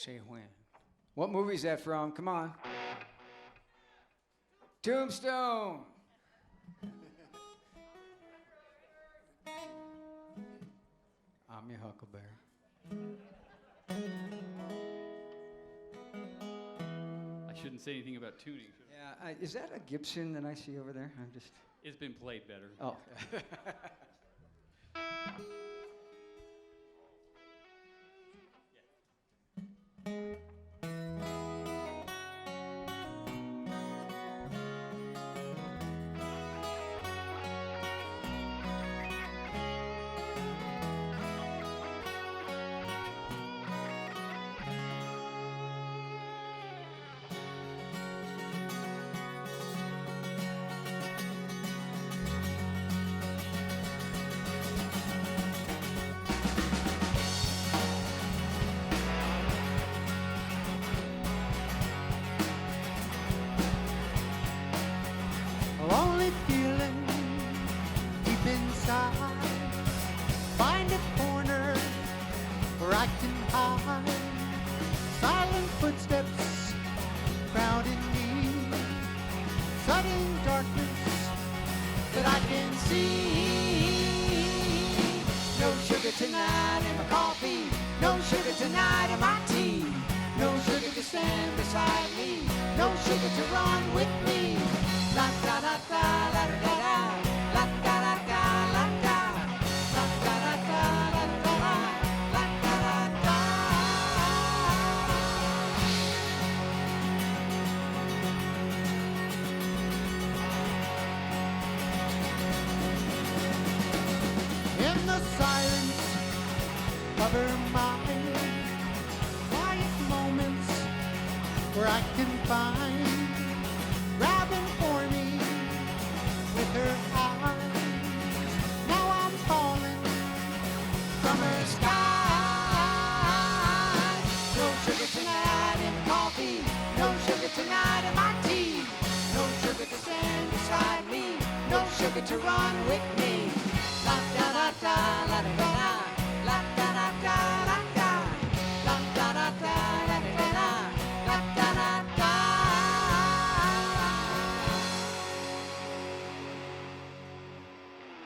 Say when. What movie is that from? Come on. Tombstone. I'm your Huckleberry. I shouldn't say anything about tuning. Yeah, is that a Gibson that I see over there? I'm just. It's been played better. Oh. Lonely feeling deep inside. Find a corner where I can hide. Silent footsteps crowding me. Sudden darkness that I can see. No sugar tonight in my coffee. No sugar tonight in my tea. No sugar to stand beside me. No sugar to run with me. La da da da, la da da da, la da da da, la da, la da da da, la da da, la da da da. In the silence of her mind, quiet moments where I can find. Grabbing for me with her eyes. Now I'm falling from her sky. No sugar tonight in coffee. No sugar tonight in my tea. No sugar to stand beside me. No sugar to run with me.